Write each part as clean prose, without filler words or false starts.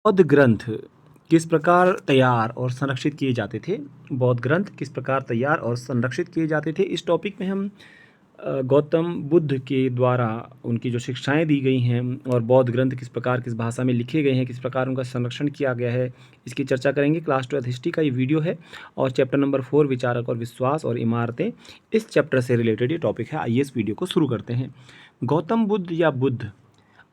बौद्ध ग्रंथ किस प्रकार तैयार और संरक्षित किए जाते थे? बौद्ध ग्रंथ किस प्रकार तैयार और संरक्षित किए जाते थे? इस टॉपिक में हम गौतम बुद्ध के द्वारा उनकी जो शिक्षाएँ दी गई हैं और बौद्ध ग्रंथ किस प्रकार किस भाषा में लिखे गए हैं, किस प्रकार उनका संरक्षण किया गया है, इसकी चर्चा करेंगे। क्लास 12 हिस्ट्री का ये वीडियो है और चैप्टर नंबर 4 विचारक और विश्वास और इमारतें, इस चैप्टर से रिलेटेड ये टॉपिक है। आइए इस वीडियो को शुरू करते हैं। गौतम बुद्ध या बुद्ध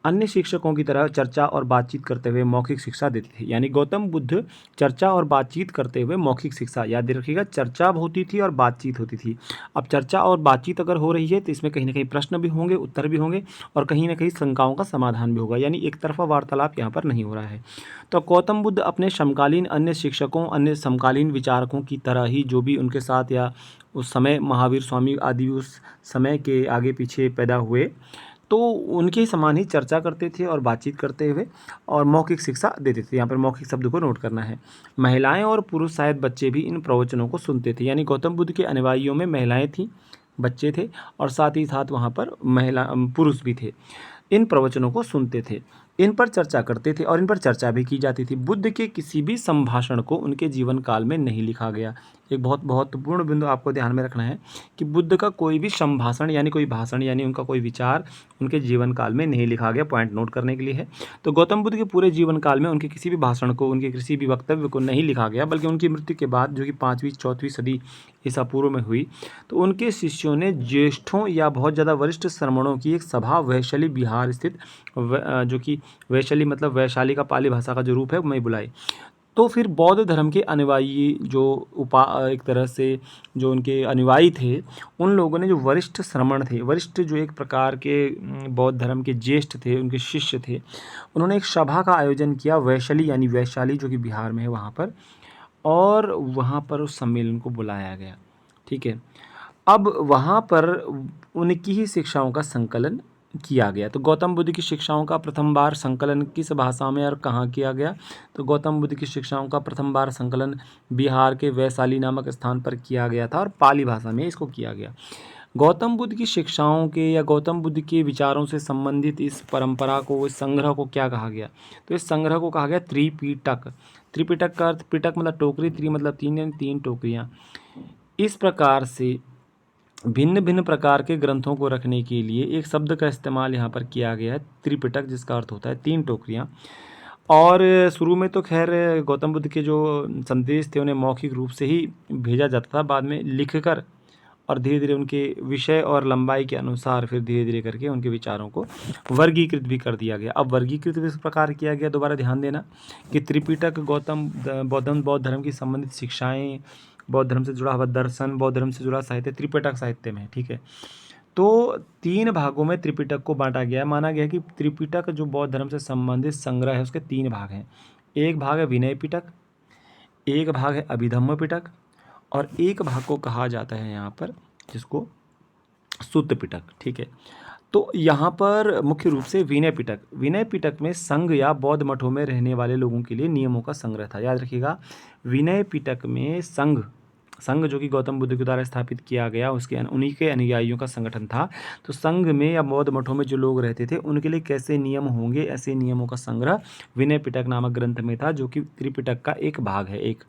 अन्य शिक्षकों की तरह चर्चा और बातचीत करते हुए मौखिक शिक्षा देते थे। यानी गौतम बुद्ध चर्चा और बातचीत करते हुए मौखिक शिक्षा, याद रखिएगा, चर्चा होती थी और बातचीत होती थी। अब चर्चा और बातचीत अगर हो रही है तो इसमें कहीं ना कहीं प्रश्न भी होंगे, उत्तर भी होंगे और कहीं ना कहीं शंकाओं का समाधान भी होगा। यानी एक तरफा वार्तालाप यहाँ पर नहीं हो रहा है। तो गौतम बुद्ध अपने समकालीन अन्य शिक्षकों, अन्य समकालीन विचारकों की तरह ही जो भी उनके साथ या उस समय महावीर स्वामी आदि उस समय के आगे पीछे पैदा हुए, तो उनके समान ही चर्चा करते थे और बातचीत करते हुए और मौखिक शिक्षा देते थे। यहाँ पर मौखिक शब्द को नोट करना है। महिलाएं और पुरुष शायद बच्चे भी इन प्रवचनों को सुनते थे। यानी गौतम बुद्ध के अनुयायियों में महिलाएं थीं, बच्चे थे और साथ ही साथ वहाँ पर पुरुष भी थे। इन प्रवचनों को सुनते थे, इन पर चर्चा करते थे और इन पर चर्चा भी की जाती थी। बुद्ध के किसी भी संभाषण को उनके जीवन काल में नहीं लिखा गया। एक बहुत महत्वपूर्ण बिंदु आपको ध्यान में रखना है कि बुद्ध का कोई भी संभाषण यानी कोई भाषण यानी उनका कोई विचार उनके जीवन काल में नहीं लिखा गया। पॉइंट नोट करने के लिए है। तो गौतम बुद्ध के पूरे जीवन काल में उनके किसी भी भाषण को, उनके किसी भी वक्तव्य को नहीं लिखा गया, बल्कि उनकी मृत्यु के बाद, जो कि 5वीं-4वीं सदी ईसा पूर्व में हुई, तो उनके शिष्यों ने ज्येष्ठों या बहुत ज़्यादा वरिष्ठ श्रमणों की एक सभा वैशाली बिहार स्थित जो कि वैशाली मतलब वैशाली का पाली भाषा का जो रूप है मैं बुलाई। तो फिर बौद्ध धर्म के अनुयायी जो एक तरह से जो उनके अनुयायी थे, उन लोगों ने जो वरिष्ठ श्रमण थे, वरिष्ठ जो एक प्रकार के बौद्ध धर्म के ज्येष्ठ थे, उनके शिष्य थे, उन्होंने एक सभा का आयोजन किया वैशाली, यानी वैशाली जो कि बिहार में है वहाँ पर, और वहाँ पर उस सम्मेलन को बुलाया गया। ठीक है। अब वहाँ पर उनकी ही शिक्षाओं का संकलन किया गया। तो गौतम बुद्ध की शिक्षाओं का प्रथम बार संकलन किस भाषा में और कहाँ किया गया? तो गौतम बुद्ध की शिक्षाओं का प्रथम बार संकलन बिहार के वैशाली नामक स्थान पर किया गया था और पाली भाषा में इसको किया गया। गौतम बुद्ध की शिक्षाओं के या गौतम बुद्ध के विचारों से संबंधित इस परंपरा को, इस संग्रह को क्या कहा गया? तो इस संग्रह को कहा गया त्रिपिटक। त्रिपिटक का अर्थ, पिटक मतलब टोकरी, त्रि मतलब तीन, यानी 3 टोकरियाँ। इस प्रकार से भिन्न भिन्न प्रकार के ग्रंथों को रखने के लिए एक शब्द का इस्तेमाल यहाँ पर किया गया है, त्रिपिटक, जिसका अर्थ होता है 3 टोकरियाँ। और शुरू में तो खैर गौतम बुद्ध के जो संदेश थे उन्हें मौखिक रूप से ही भेजा जाता था, बाद में लिखकर और धीरे धीरे उनके विषय और लंबाई के अनुसार फिर धीरे धीरे करके उनके विचारों को वर्गीकृत भी कर दिया गया। अब वर्गीकृत इस प्रकार किया गया, दोबारा ध्यान देना कि त्रिपिटक बौद्ध धर्म की संबंधित शिक्षाएँ, बौद्ध धर्म से जुड़ा हुआ दर्शन, बौद्ध धर्म से जुड़ा साहित्य त्रिपिटक साहित्य में है। ठीक है। तो 3 भागों में त्रिपिटक को बांटा गया है। माना गया कि त्रिपिटक जो बौद्ध धर्म से संबंधित संग्रह है उसके 3 भाग हैं। एक भाग है विनय पिटक, एक भाग है अभिधम्म पिटक और एक भाग को कहा जाता है यहाँ पर जिसको सुत्त पिटक। ठीक है। तो यहाँ पर मुख्य रूप से विनय पिटक में संघ या बौद्ध मठों में रहने वाले लोगों के लिए नियमों का संग्रह था। याद रखिएगा, विनय पिटक में संघ जो कि गौतम बुद्ध के द्वारा स्थापित किया गया, उसके उन्हीं के अनुयायियों का संगठन था। तो संघ में या बौद्ध मठों में जो लोग रहते थे उनके लिए कैसे नियम होंगे, ऐसे नियमों का संग्रह विनय पिटक नामक ग्रंथ में था, जो कि त्रिपिटक का एक भाग है। एक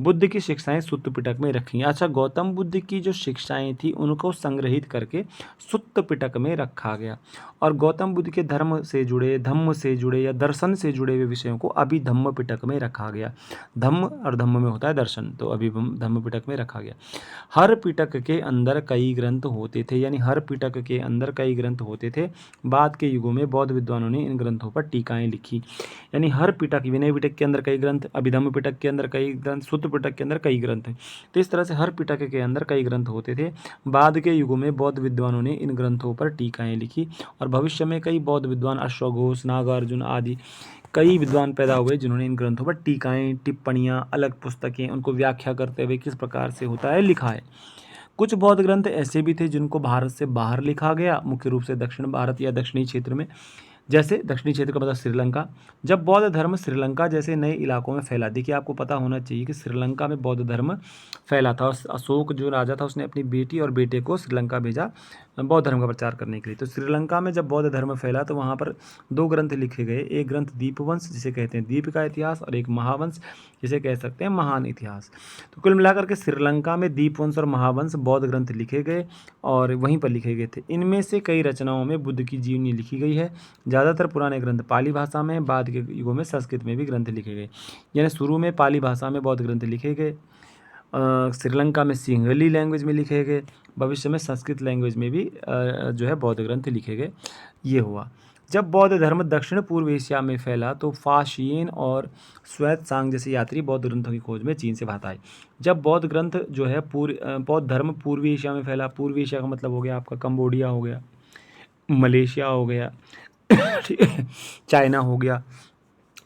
बुद्ध की शिक्षाएं सुत्त पिटक में रखी। अच्छा, गौतम बुद्ध की जो शिक्षाएं थी उनको संग्रहित करके सुत्त पिटक में रखा गया और गौतम बुद्ध के धर्म से जुड़े, धम्म से जुड़े या दर्शन से जुड़े हुए विषयों को अभिधम्म पिटक में रखा गया। धम्म और धम्म में होता है दर्शन, तो अभिधम्म पिटक में रखा गया। हर पिटक के अंदर कई ग्रंथ होते थे, यानी हर पिटक के अंदर कई ग्रंथ होते थे। बाद के युगों में बौद्ध विद्वानों ने इन ग्रंथों पर टीकाएं लिखी। यानी हर पिटक, विनय पिटक के अंदर कई ग्रंथ, अभिधम्म पिटक के अंदर कई ग्रंथ, सुत्त पिटक के अंदर कई ग्रंथ हैं। तो इस तरह से हर पिटक के अंदर कई ग्रंथ होते थे। बाद के युगों में बौद्ध विद्वानों ने इन ग्रंथों पर टीकाएं लिखी और भविष्य में कई बौद्ध विद्वान, अश्वघोष, नागार्जुन आदि कई विद्वान पैदा हुए जिन्होंने इन ग्रंथों पर टीकाएं, टिप्पणियाँ, अलग पुस्तकें, उनको व्याख्या करते हुए किस प्रकार से होता है लिखा है। कुछ बौद्ध ग्रंथ ऐसे भी थे जिनको भारत से बाहर लिखा गया, मुख्य रूप से दक्षिण भारत या दक्षिणी क्षेत्र में। जैसे दक्षिणी क्षेत्र का मतलब श्रीलंका। जब बौद्ध धर्म श्रीलंका जैसे नए इलाकों में फैला, देखिए आपको पता होना चाहिए कि श्रीलंका में बौद्ध धर्म फैला था और अशोक जो राजा था उसने अपनी बेटी और बेटे को श्रीलंका भेजा बौद्ध धर्म का प्रचार करने के लिए। तो श्रीलंका में जब बौद्ध धर्म फैला तो वहाँ पर 2 ग्रंथ लिखे गए, एक ग्रंथ दीपवंश जिसे कहते हैं द्वीप का इतिहास, और एक महावंश जिसे कह सकते हैं महान इतिहास। तो कुल मिलाकर के श्रीलंका में दीपवंश और महावंश बौद्ध ग्रंथ लिखे गए और वहीं पर लिखे गए थे। इनमें से कई रचनाओं में बुद्ध की जीवनी लिखी गई है। ज़्यादातर पुराने ग्रंथ पाली भाषा में, बाद के युगों में संस्कृत में भी ग्रंथ लिखे गए। यानी शुरू में पाली भाषा में बौद्ध ग्रंथ लिखे गए, श्रीलंका में सिंहली लैंग्वेज में लिखे गए, भविष्य में संस्कृत लैंग्वेज में भी जो है बौद्ध ग्रंथ लिखे गए। ये हुआ। जब बौद्ध धर्म दक्षिण पूर्व एशिया में फैला तो फाशियन और श्वेतसांग जैसे यात्री बौद्ध ग्रंथों की खोज में चीन से भारत आए। जब बौद्ध ग्रंथ जो है बौद्ध धर्म पूर्वी एशिया में फैला, पूर्वी एशिया का मतलब हो गया आपका कंबोडिया हो गया, मलेशिया हो गया, ठीक है, चाइना हो गया।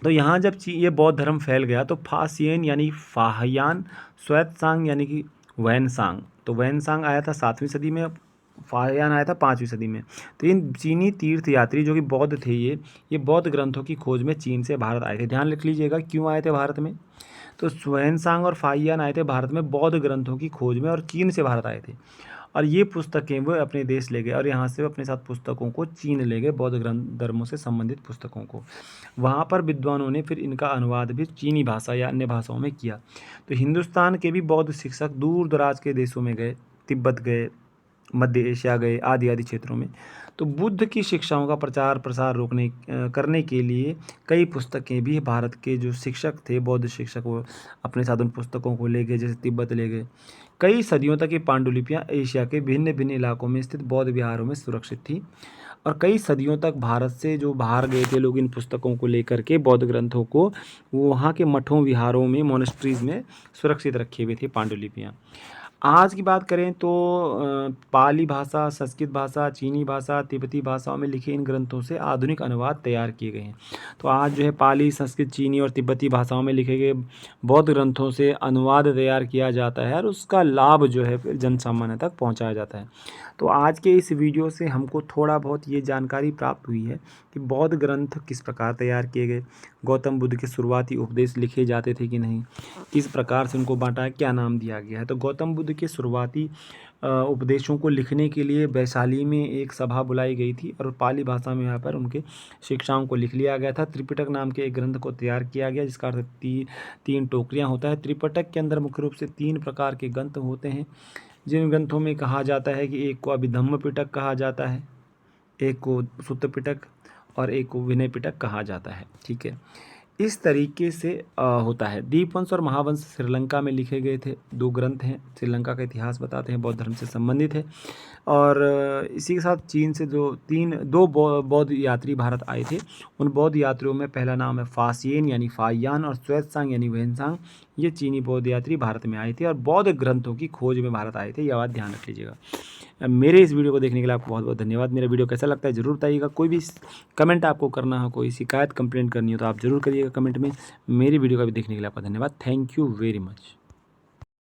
तो यहाँ जब ये बौद्ध धर्म फैल गया तो फासियन यानी फाहयान, श्वेतसांग यानी कि वैनसांग, तो वैनसांग आया था 7वीं सदी में, फाहयान आया था 5वीं सदी में। तो इन चीनी तीर्थ यात्री जो कि बौद्ध थे, ये बौद्ध ग्रंथों की खोज में चीन से भारत आए थे। ध्यान रख लीजिएगा क्यों आए थे भारत में। तो वैनसांग और फाहियान आए थे भारत में बौद्ध ग्रंथों की खोज में और चीन से भारत आए थे, और ये पुस्तकें वो अपने देश ले गए और यहाँ से वो अपने साथ पुस्तकों को चीन ले गए, बौद्ध ग्रंथ धर्मों से संबंधित पुस्तकों को। वहाँ पर विद्वानों ने फिर इनका अनुवाद भी चीनी भाषा या अन्य भाषाओं में किया। तो हिंदुस्तान के भी बौद्ध शिक्षक दूर दराज के देशों में गए, तिब्बत गए, मध्य एशिया गए, आदि आदि क्षेत्रों में। तो बुद्ध की शिक्षाओं का प्रचार प्रसार करने के लिए कई पुस्तकें भी भारत के जो शिक्षक थे, बौद्ध शिक्षक, वो अपने साथ उन पुस्तकों को ले गए, जैसे तिब्बत ले गए। कई सदियों तक ये पांडुलिपियाँ एशिया के भिन्न भिन्न इलाकों में स्थित बौद्ध विहारों में सुरक्षित थी, और कई सदियों तक भारत से जो बाहर गए थे लोग इन पुस्तकों को लेकर के बौद्ध ग्रंथों को वो वहाँ के मठों, विहारों में, मोनेस्ट्रीज़ में सुरक्षित रखे हुए थे पांडुलिपियाँ। आज की बात करें तो पाली भाषा, संस्कृत भाषा, चीनी भाषा, तिब्बती भाषाओं में लिखे इन ग्रंथों से आधुनिक अनुवाद तैयार किए गए हैं। तो आज जो है पाली, संस्कृत, चीनी और तिब्बती भाषाओं में लिखे गए बौद्ध ग्रंथों से अनुवाद तैयार किया जाता है और उसका लाभ जो है फिर जन सामान्य तक पहुंचाया जाता है। तो आज के इस वीडियो से हमको थोड़ा बहुत ये जानकारी प्राप्त हुई है कि बौद्ध ग्रंथ किस प्रकार तैयार किए गए, गौतम बुद्ध के शुरुआती उपदेश लिखे जाते थे कि नहीं, किस प्रकार से उनको बांटा, क्या नाम दिया गया है। तो गौतम बुद्ध के शुरुआती उपदेशों को लिखने के लिए वैशाली में एक सभा बुलाई गई थी और पाली भाषा में यहाँ पर उनके शिक्षाओं को लिख लिया गया था। त्रिपिटक नाम के एक ग्रंथ को तैयार किया गया जिसका अर्थ तीन टोकरियाँ होता है। त्रिपिटक के अंदर मुख्य रूप से 3 प्रकार के ग्रंथ होते हैं, जिन ग्रंथों में कहा जाता है कि एक को अभिधम्म पिटक कहा जाता है, एक को सुत्त पिटक और एक को विनय पिटक कहा जाता है। ठीक है, इस तरीके से होता है। दीपवंश और महावंश श्रीलंका में लिखे गए थे, 2 ग्रंथ हैं, श्रीलंका का इतिहास बताते हैं, बौद्ध धर्म से संबंधित है। और इसी के साथ चीन से जो 2 बौद्ध यात्री भारत आए थे, उन बौद्ध यात्रियों में पहला नाम है फासियन यानी फाहियान और श्वेतसांग यानी वैनसांग। ये चीनी बौद्ध यात्री भारत में आए थे और बौद्ध ग्रंथों की खोज में भारत आए थे, यह बात ध्यान रख लीजिएगा। मेरे इस वीडियो को देखने के लिए आपको बहुत बहुत धन्यवाद। मेरा वीडियो कैसा लगता है ज़रूर बताइएगा। कोई भी कमेंट आपको करना हो, कोई शिकायत कंप्लेंट करनी हो तो आप ज़रूर करिएगा कमेंट में। मेरी वीडियो का भी देखने के लिए आपका धन्यवाद। Thank you very much.